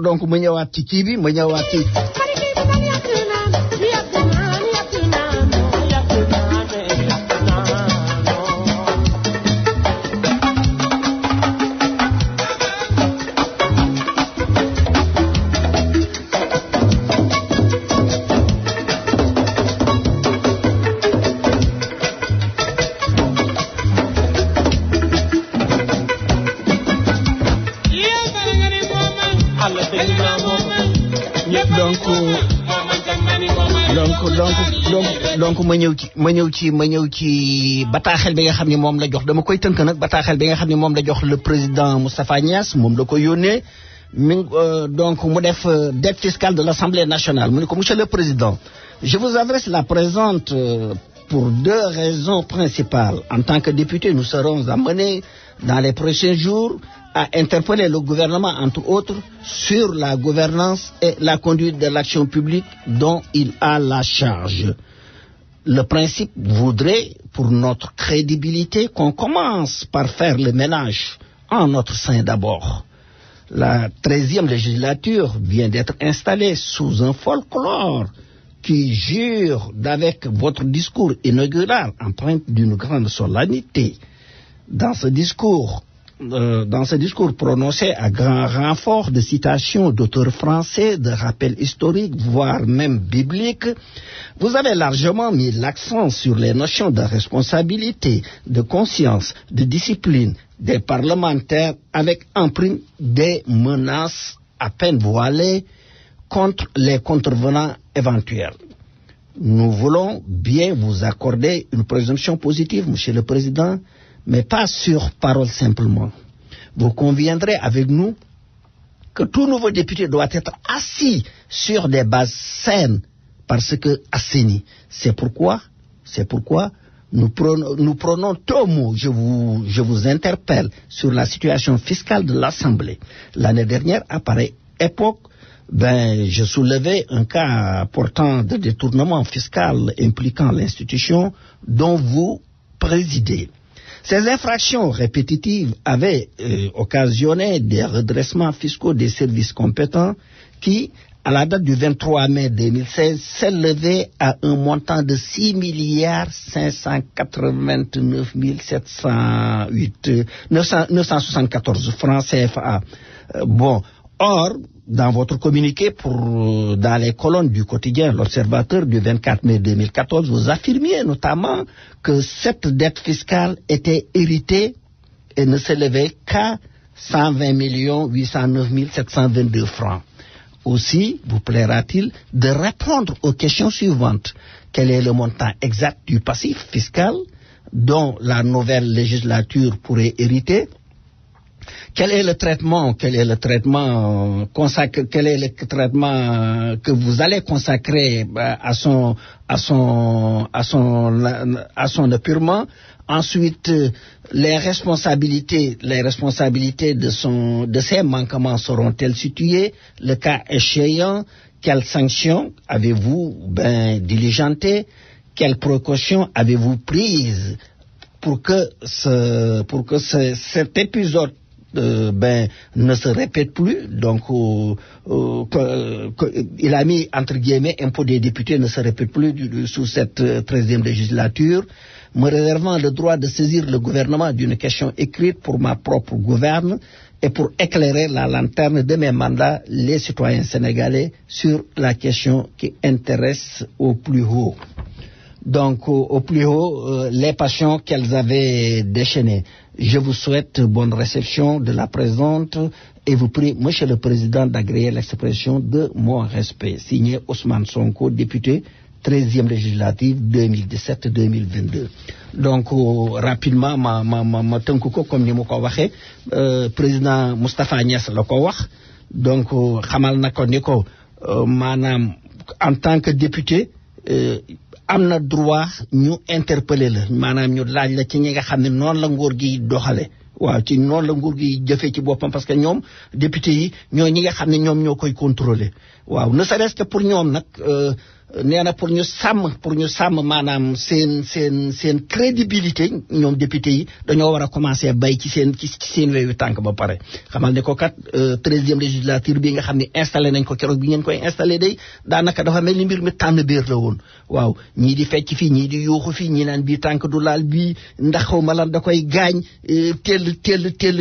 donc ma ñëwaat ci kii bi ma ñëwaat ci donc ma ñëw ci bataaxel bi nga xam ne moom la jox dama koy tënk nag bataaxel bi nga xam ne moom la jox le président Moustapha Niasse moom la ko yónnee donc mu def dette fiscale de l'Assemblée nationale mu ne ko monsieur le président je vous adresse la présente pour deux raisons principales en tant que député nous serons amenés dans les prochains jours à interpeller le gouvernement, entre autres, sur la gouvernance et la conduite de l'action publique dont il a la charge. Le principe voudrait, pour notre crédibilité, qu'on commence par faire le ménage en notre sein d'abord. La 13e législature vient d'être installée sous un folklore qui jure d'avec votre discours inaugural empreinte d'une grande solennité. Dans ce discours prononcé à grand renfort de citations d'auteurs français, de rappels historiques, voire même bibliques, vous avez largement mis l'accent sur les notions de responsabilité, de conscience, de discipline des parlementaires avec en prime des menaces à peine voilées contre les contrevenants éventuels. Nous voulons bien vous accorder une présomption positive, Monsieur le Président, mais pas sur parole simplement. vous conviendrez avec nous que tout nouveau député doit être assis sur des bases saines parce que assainies. C'est pourquoi nous prenons tout mot. Je vous interpelle sur la situation fiscale de l'Assemblée. L'année dernière, à pareille époque, je soulevais un cas portant de détournement fiscal impliquant l'institution dont vous présidez. Ces infractions répétitives avaient occasionné des redressements fiscaux des services compétents qui, à la date du 23 mai 2016, s'élevaient à un montant de 6 589 974 francs CFA. Or, dans votre communiqué dans les colonnes du quotidien L'Observateur du 24 mai 2014, vous affirmiez notamment que cette dette fiscale était héritée et ne s'élevait qu'à 120 809 722 francs. Aussi, vous plaira-t-il de répondre aux questions suivantes. Quel est le montant exact du passif fiscal dont la nouvelle législature pourrait hériter? Quel est le traitement que vous allez consacrer à son épurement? Ensuite, les responsabilités de ces manquements seront-elles situées? Le cas échéant, quelles sanctions avez-vous diligentées? Quelles précautions avez-vous prises pour que cet épisode ne se répète plus? Donc, il a mis entre guillemets impôt des députés ne se répète plus sous cette 13e législature, me réservant le droit de saisir le gouvernement d'une question écrite pour ma propre gouverne et pour éclairer la lanterne de mes mandats les citoyens sénégalais sur la question qui intéresse au plus haut. Donc, au plus haut, les passions qu'elles avaient déchaînées. Je vous souhaite bonne réception de la présente et vous prie, Monsieur le Président, d'agréer l'expression de mon respect. Signé Ousmane Sonko, député, 13e législative 2017-2022. Donc, rapidement, ma tënk ko comme ni mu ko waxee, président Moustapha Niass la ko wax. Donc, xamal na ko ni ko maanaam en tant que député, am na droit ñu interpeller la maanaam ñu laaj la ci ñi nga xam ne noonu la nguur gi doxale waaw ci noonu la nguur gi jëfee ci boppam parce que ñoom député yi ñoo ñi nga xam ne ñoom ñoo koy contrôler waaw ne serait-ce que pour ñoom nag nee na pour ñu sàmm maanaam seen crédibilité ñoom député yi dañoo war a commencer bay ci seen weewu tànk ba pare xamal ne ko kat 13e législature bi nga xam ne installé nañ ko keroog bi ngeen koy installé day daanaka dafa mel ni mbir mi tànn béer la woon waaw ñii di fecc fii ñii di yuuxu fii ñii naan bii tànk du laal bii ndax xaw ma lan da koy gaañ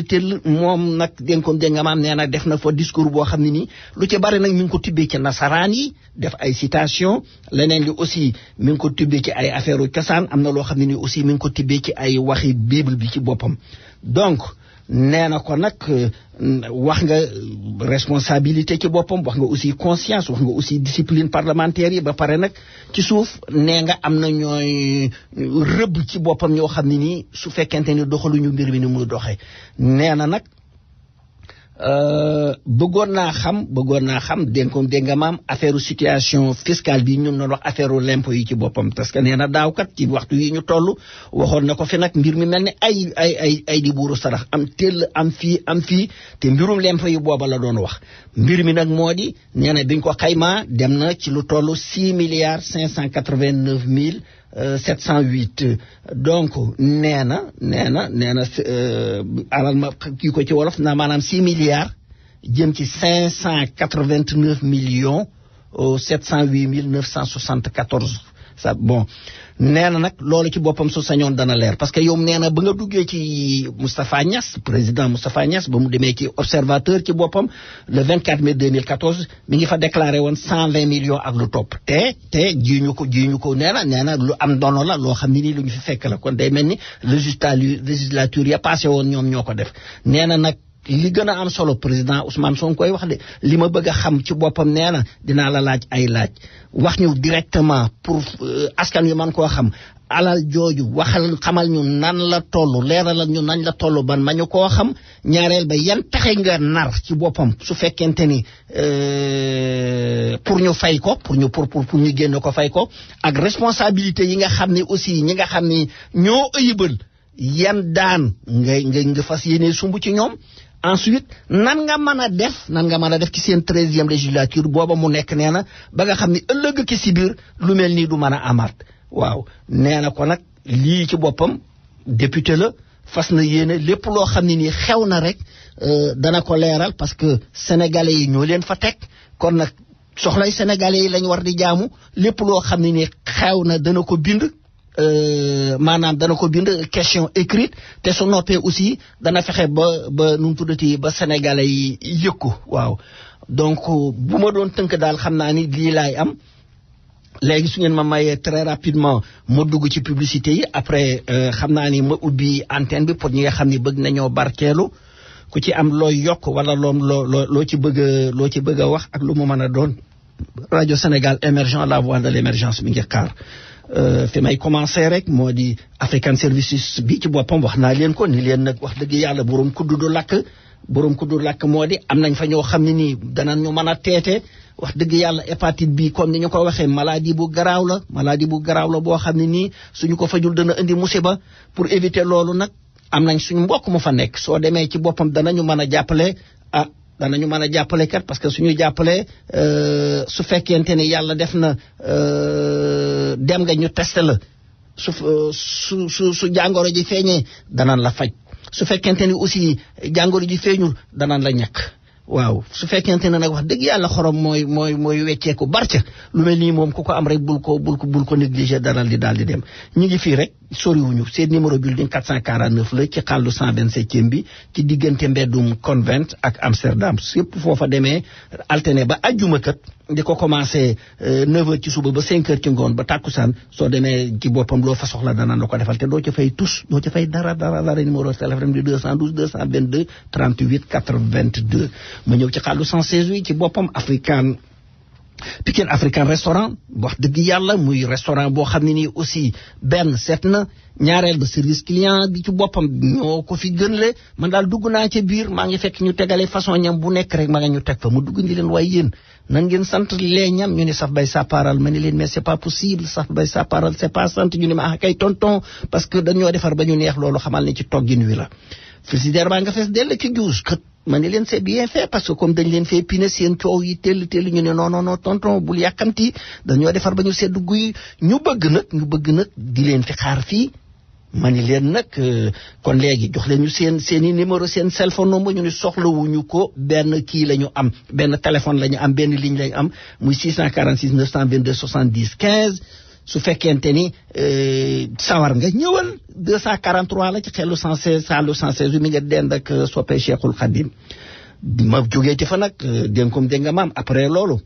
tell moom nag dénkoom dégg nga maam nee na def na fa discours boo xam ne nii lu ci bari nag mi ngi ko tibbee ci nasaraan yi def ay citation leneen li aussi mi ngi ko tibbee ci ay affaire u cosaan am na loo xam ne ni aussi mi ngi ko tibbee ci ay waxi bible bi ci boppam donc nee na ko nag wax nga responsabilité ci boppam wax nga aussi conscience wax nga aussi discipline parlementaire yi ba pare nag ci suuf nee nga am na ñooy rëbb ci boppam ñoo xam ne nii su fekkente ni doxaluñu mbir mi ni muy doxee nee na nag bëggoon naa xam dégg nga maam affaire situation fiscale bi ñun noonu wax affaire l'impôt yi ci boppam parce que nee na daaw kat ci waxtu yi ñu toll waxoon na ko fi nag mbir mi mel ne ay di buuru sarax am teel am fii te mbirum l'impôt yi booba la doon wax mbir mi nag moo di nee na biñ ko xaymaa dem na ci lu toll 6 589 708 donc nee na alal ma kii ko ci wolof na maanaam 6 milliards jëm ci 589 708 974 ça bon nee na nag loolu ci boppam su sañoon dana leer parce que yow nee na ba nga duggee ci Moustapha Niass président Moustapha Niass ba mu demee ci observateur ci boppam le 24 mai 2014 mi ngi fa déclaré woon 120 millions ak lu topp te jiiñu ko nee na lu am dono la loo xam ne nii lu ñu fi fekk la kon day mel ni législature ya passé woon ñoom ñoo ko def nee na nag li gën a am solo président Ousmane Sonko koy wax de li ma bëgg a xam ci boppam nee na dinaa la laaj ay laaj wax ñu directement pour askan wi man koo xam alal jooju waxal xamal ñu nan la toll leeralal ñu nañ la toll ban ma ñu koo xam ñaareel ba yan pexe nga nar ci boppam su fekkente ni pour ñu fay ko pour ñu génn ko fay ko ak responsabilité yi nga xam ni aussi ñi nga xam ni ñoo ëyibal yan daan nga fas yéene sumb ci ñoom ensuite nan nga mën a def ci seen 13e législature booba mu nekk nee na ba nga xam ni ëllëg ki si biir lu mel nii du mën a amaat waaw nee na ko nag lii ci boppam député la fas na yéene lépp loo xam ne nii xew na rek dana ko leeral parce que sénégalais yi ñoo leen fa teg kon nag soxlay sénégalais yi lañ war di jaamu lépp loo xam ne nii xew na dana ko bind maanaam dana ko bind question écrite te su noppee aussi dana fexe ba nu mu tuddati ba sénégalais yi yëg ko waaw donc bu ma doon tënk daal xam naa ni lii laay am léegi su ngeen ma mayee très rapidement ma dugg ci publicité yi après xam naa ni ma ubbi antenne bi pour ñi nga xam ni bëgg nañoo barkeelu ku ci am looy yokk wala loo ci bëgg a wax ak lu mu mën a doon rajo Sénégal émergent la voix de l'émergence mi ngi xaar fi may commencer rek moo di African Services bi ci boppam wax naa leen ko ni leen nag wax dëgg yàlla borom kuddu du lakk moo di am nañ fa ñoo xam ne nii danañ ñu mën a teete wax dëgg yàlla hépatite bi comme ni ñu ko waxee maladie bu garaaw la boo xam ne nii suñu ko fajul dana indi musiba pour éviter loolu nag am nañ suñu mbokk mu fa nekk soo demee ci boppam danañu mën a jàppale kat parce que suñu jàppale su fekkente ne yàlla def na dem nga ñu testé la su jàngoro ji feeñee danañ la faj su fekkente ni aussi jàngoro ji feeñul danañ la ñàkk waaw su fekkente ne nag wax dëgg yàlla xorom mooy wecceeku barca lu mel nii moom ku ko am rek bul ko négliger daal di dem ñu ngi fii rek soriwuñu seen numéro building 449 la ci xàllu 127e bi ci diggante mbeddum Convent ak Amsterdam yëpp foofa demee alterné ba ajjuma kat di ko commencé 9h ci suba ba 5h ci ngoon ba tàkkusaan soo demee ci boppam loo fa soxla dana la ko defal te doo ca fay doo ca fay dara numéro téléphone bi 212 222 38 82 ma ñëw ci xàllu 116 wi ci boppam Pikine African restaurant wax dëgg yàlla muy restaurant boo xam ne nii aussi benn seet na ñaareel ba service client bi ci boppam ñoo ko fi gënle man daal dugg naa ca biir maa ngi fekk ñu tegale façon ñam bu nekk rek ma nga ñu teg fa mu dugg ni leen waaye yéen nan ngeen sant lee ñam ñu ne saf bay sàppaaral ma ni leen mais c'est pas possible saf bay sàppaaral c'est pas sant ñu ne ma kay tonton parce que dañoo defar ba ñu neex loolu xamal ne ci toggin wi la frigidaire baa nga fees dell ci juus kat ma ne leen c'est bien fait parce que comme dañ leen fee pine seen coow yi tell ñu ne non tonton bul yàkkamti dañoo defar ba ñu sedd guy ñu bëgg nag di leen fi xaar fii ma ni leen nag kon léegi jox leen ñu seen i numéro seen téléphone number ñu ni soxlawuñu ko benn kii la ñu am benn téléphone la ñu am benn ligne la ñu am muy 646 922 70 15 su fekkente ni sawar nga ñëwal 243 la ci xelu 116 salu 116 mi nga dend ak soppe Cheikhul Khadim ma jógee ci fa nag dénkom dégg nga maam après loolu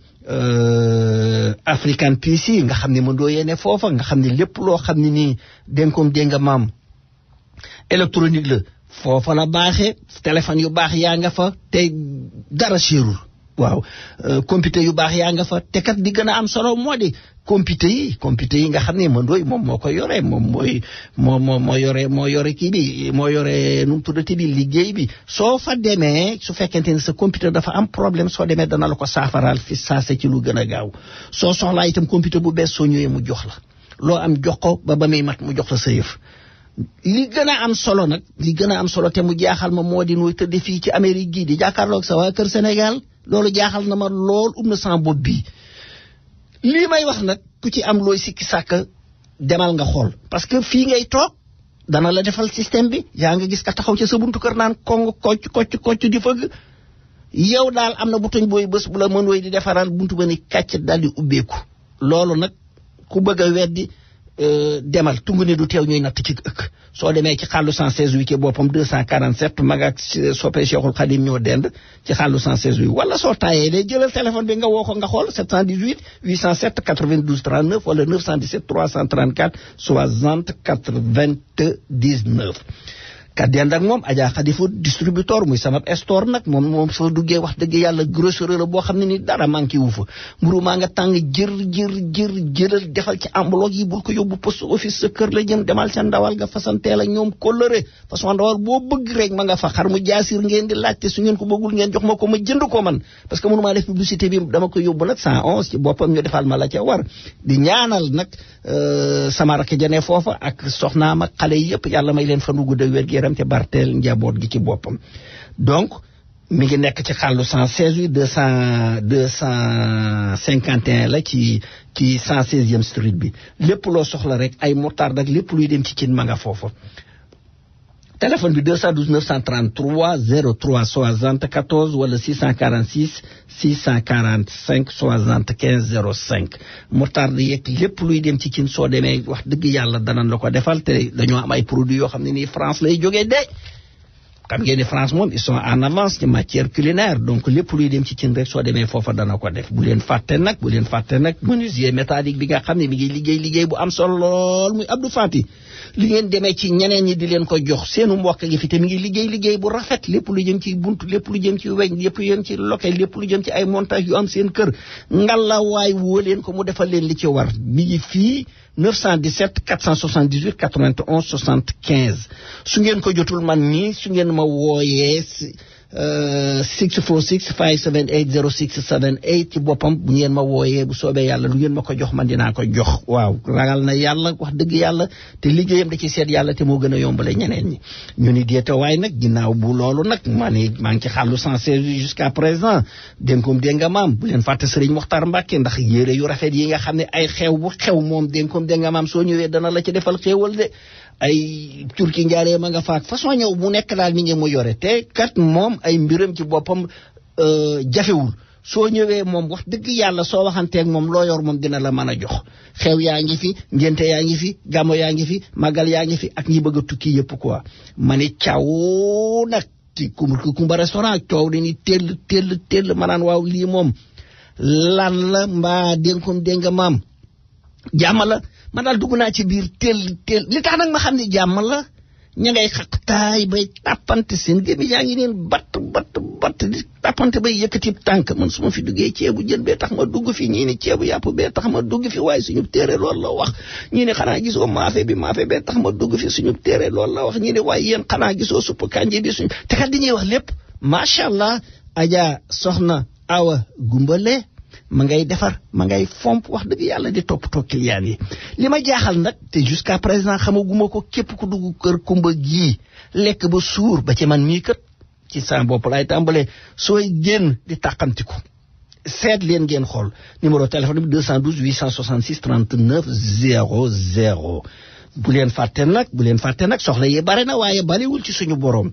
African PC nga xam ne ma doo yéene foofa nga xam ne lépp loo xam ne nii dénkom dégg nga maam électronique la foofa la baaxee téléphone yu baax yaa nga fa te dara cherul waaw computer yu baax yaa nga fa te kat di gën a am solo moo di computer yi nga xam ne Mandoy moom moo ko yore moom moo yore kii bi moo yore nu mu tuddati bi liggéey bi soo fa demee su fekkente ne sa computer dafa am problème soo demee dana la ko saafaraal fi saase ci lu gën a gaaw soo soxlaa itam computer bu bees soo ñëwee mu jox la loo am jox ko ba muy mat mu jox la sa yëf li gën a am solo te mu jaaxal ma moo di nuy tëdd fii ci Amérique gii di jàkkaarloog sa waa kër Sénégal loolu jaaxal na ma lool na sama bopp bi lii may wax nag ku ci am looy sikki sàkk demal nga xool parce que fii ngay toog dana la defal système bi yaa nga gis ka taxaw ci sa buntu kër naan kong kocc di fëgg yow daal am na butoñ booy bés bu la mën woy di defaral buntu ba ni kàcc daal di ubbeeku loolu nag ku bëgg a weddi demal tungu ne du teew ñuy natt ci ëkk soo demee ci xàllu 116 wi ci boppam 247 mag ak soppe Cheikhul Khadim ñoo dend ci xàllu 116 wi wala soo taayee day jëlal téléphone bi nga woo ko nga xool 718 807 92 39 wala 917 334 60 99 ka dend ak moom Adja Khadifu distributeur muy sama store nag moom soo duggee wax dëgg yàlla grosserie la boo xam ne ni dara manqué wu fa mburu maa nga tàng jëral defal ci enveloppe yi bul ko yóbbu poste office sa kër la jëm demal ca ndawal nga fasanteel ak ñoom kóllëre façon ndawal boo bëgg rek ma nga fa xar mu jaasir ngeen di laajte su ngeen ko bëggul ngeen jox ma ko ma jënd ko man parce que mënumaa def publicité bi dama ko yóbbu nag 111 ci boppam ñu defal ma la ca war di ñaanal nag sama rakk jane foofa ak soxnaam ak xale yi yëpp yàlla may leen fan wu gudd ak wér gu yaram te barteel njaboot gi ci boppam donc mi ngi nekk ci xàllu 116 bi 251 la ci 116e street bi lépp loo soxla rek ay moutarde ak lépp luy dem ci cin ma nga foofu téléphone bi 212 933 03 74 wala 646 645 75 05 moutarde yeeg lépp luy dem ci cin soo demee wax dëgg yàlla danañ la ko defal te dañoo am ay produits yoo xam ne nii France lay jógee de xam ngeen ni France moom ils sont en avance ci matière culinaire donc lépp luy dem ci cin rek soo demee foofa dana ko def bu leen fàtte nag menuisier métallique bi nga xam ne mi ngi liggéey bu am solo lool muy Abdou Fati li ngeen demee ci ñeneen ñi di leen ko jox seenu mbokk gi fi te mi ngi liggéey bu rafet lépp lu jëm ci buntu lépp lu jëm ci weñ lépp lu jëm ci lokel lépp lu jëm ci ay montage yu am seen kër ngalla waay woo leen ko mu defal leen li ci war mi ngi fii 917 478 91 75 su ngeen ko jotul man nii su ngeen ma wooyee 646 578 0678 ci boppam bu ngeen ma wooyee bu soobee yàlla lu ngeen ma ko jox man dinaa ko jox waaw ragal na yàlla wax dëgg yàlla te liggéeyam da ci seet yàlla te moo gën a yombale ñeneen ñi ñu ni deete waay nag ginnaaw bu loolu nag maa ngi ci xàllu 116 jusqu'à présent dénkoom dégg nga maam bu leen fàtte Sëriñ Moxtar Mbàkke ndax yére yu rafet yi nga xam ne ay xew bu xew moom dénkoom dégg nga maam soo ñëwee dana la ci defal xéewal de ay turki njaaree ma nga faak façon ñëw bu nekk daal mi ngi mu yore te kat moom ay mbiram ci boppam jafewul soo ñëwee moom wax dëgg yàlla soo waxanteeg moom loo yor moom dina la mën a jox xew yaa ngi fi ngénte yaa ngi fi gàmmo yaa ngi fi magal yaa ngi fi ak ñi bëgg a tukki yëpp quoi ma ni caw nag ci kumba restaurant coow dañuy tell ma naan waaw lii moom lan la mbaa dénkoom dégg nga maam jàmm la ma daal dugg naa ci biir teel li tax nag ma xam ne jàmm la ña ngay xaqtaay bay tàppante seen gémmi yaa ngi neen batt di tàppante bay yëkkati tànk man su ma fi duggee ceebu jën bee tax ma dugg fi ñii ni ceebu yàpp bee tax ma dugg fi waaye suñu téere loolu la wax ñii ne xanaa gisoo maafe bee tax ma dugg fi suñu téere loolu la wax ñii ne waaye yéen xanaa gisoo supp kànje bi suñu te kat di ñuy wax lépp macha allah Adja Soxna Awa Gumbale ma ngay defar ma ngay fomp wax dëgg yàlla di toppatoo client yi li ma jaaxal nag te jusqu'à présent xamaguma ko képp ku dugg kër kumba gii lekk ba suur ba ci man mii kat ci sa bopp laay tàmbalee sooy génn di tàqamtiku seet leen ngeen xool numéro téléphone bi 212 866 39 00 bu leen fàtte nag soxla yi bare na waaye bariwul ci suñu borom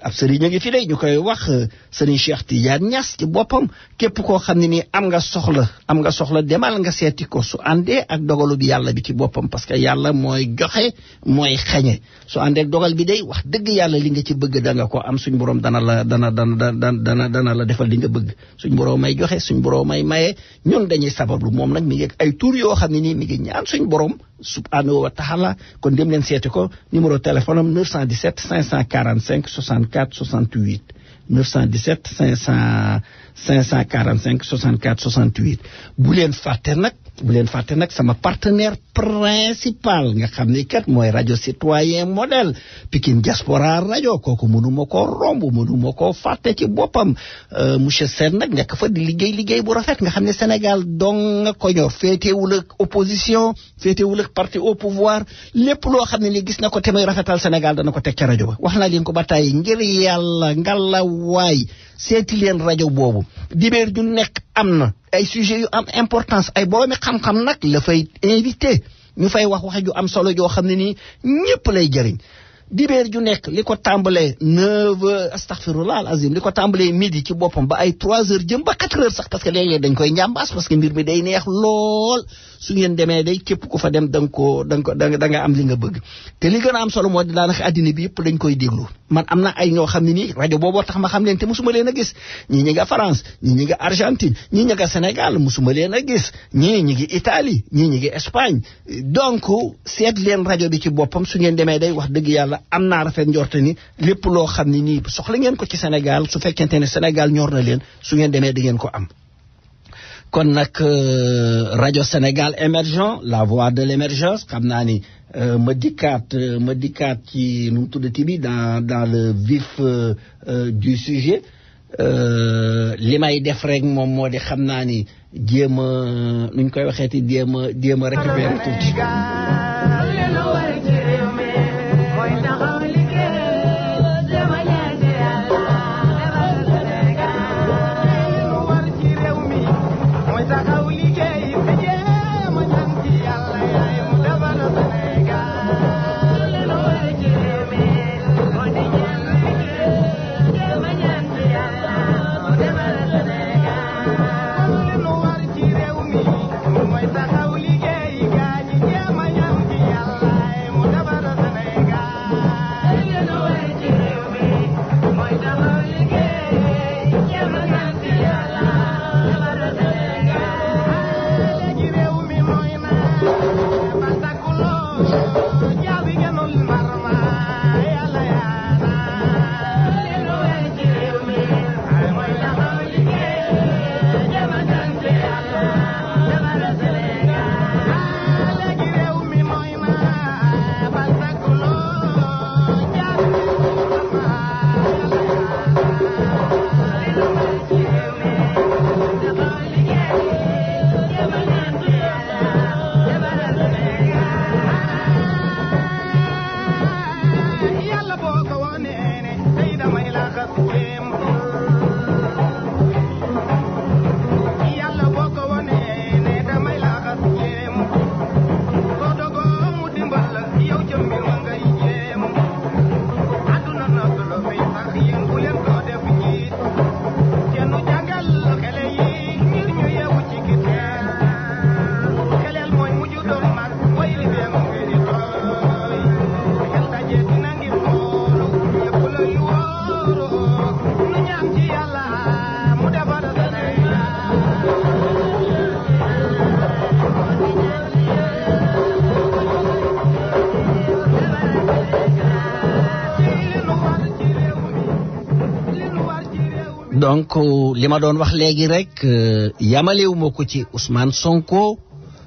ab sëriñ a ngi fi de ñu koy wax sëriñ Cheikh Tidiane Niass ci boppam képp koo xam ne nii am nga soxla demal nga seeti ko su àndee ak dogalu bi yàlla bi ci boppam parce que yàlla mooy joxe mooy xañe su àndee ak dogal bi day wax dëgg yàlla li nga ci bëgg da nga ko am suñ borom dana la defal li nga bëgg suñ borom may joxe suñ borom may maye ñun dañuy sabablu moom nag mi ngi ay tur yoo xam ne nii mi ngi ñaan suñ borom subhanahu wa taala kon dem leen seeti ko numéro téléphone am 917 545 64 68 917 545 64 68 bu leen fàtte nag sama partenaire principal nga xam ne kat mooy rajo citoyen modèle Pikine Diaspora rajo kooku mënuma koo romb mënuma koo fàtte ci boppam monsieur Sène nag nekk fa di liggéey bu rafet nga xam ne Sénégal dong nga ko ñor féetewul ak opposition féetewul ak parti au pouvoir lépp loo xam ne ni gis na ko te muy rafetal Sénégal dana ko teg ca rajo ba wax naa leen ko ba tàyyi ngir yàlla ngalla waay seeti leen rajo boobu dibéer ju nekk am na ay sujet yu am importance ay boroomi xam-xam nag la fay invité ñu fay wax ju am solo joo xam ne nii ñëpp lay jëriñ dibéer ju nekk li ko tàmbalee 9h astaghfirullah al azim li ko tàmbalee midi ci boppam ba ay 3h jëm ba 4h sax parce que léeg-léeg dañ koy njàmbaas parce que mbir mi day neex lool su ngeen demee day képp ku fa dem da nga am li nga bëgg te li gën a am solo moo di daanaka addina bi yëpp dañ koy déglu man am na ay ñoo xam ne nii rajo booboo tax ma xam leen te musuma leen a gis ñii ñi nga France ñii ñi nga Argentine ñii ñi nga Sénégal musuma leen a gis ñii ñi ngi Italie ñii ñi ngi Espagne donc seet leen rajo bi ci boppam su ngeen demee day wax dëgg yàlla am naa rafet njorte ni lépp loo xam ne nii soxla ngeen ko ci Sénégal su fekkente ne Sénégal ñor na leen su ngeen demee di ngeen ko am. kon nag rajo Sénégal émergent la voix de l'émergence xam naa ni ma dikkaat ci nu mu tuddati bi dans le vif du sujet li may def rek moom moo di xam naa ni jéem a nuñ koy waxeeti jéem a récupérer tuuti. donc li ma doon wax léegi rek yamalewuma ko ci Ousmane Sonko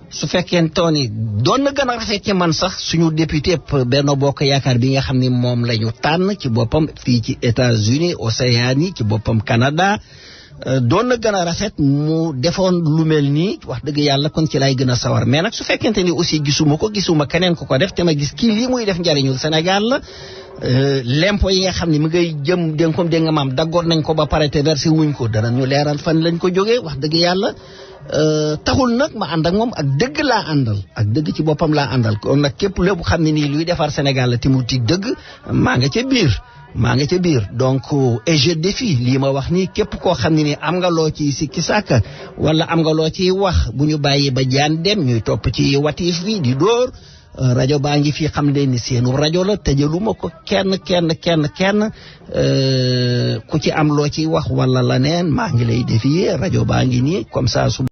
su fekkente ni doon na gën a rafet ci man sax suñu député Benno Bokk Yaakaar bi nga xam ne moom la ñu tànn ci boppam fii ci États-Unis Océanie ci boppam Canada doon na gën a rafet mu defoon lu mel nii wax dëgg yàlla kon ci lay gën a sawar mais nag su fekkente ni aussi gisuma keneen ku ko def te ma gis kii lii muy def njariñul Sénégal la l'impôt yi nga xam ne mi ngay jëm dégg nga maam daggoon nañ ko ba pare te versé wuñ ko dana ñu leeral fan lañ ko jógee wax dëgg yàlla taxul nag ma ànd ak moom ak dëgg laa àndal ak dëgg ci boppam laa àndal kon nag képp lépp xam ne nii luy defar Sénégal la te mu tig dëgg maa nga ca biir donc et je défie lii ma wax nii képp koo xam ne nii am nga loo ci sikki sàkka wala am nga loo ciy wax bu ñu bàyyi ba jaan dem ñuy topp ci watiif bi di dóor rajo baa ngi fii xam leen ni seenu rajo la tëjaluma ko kenn ku ci am loo ciy wax wala la neen maa ngi lay défier rajo baa ngi nii comme ça su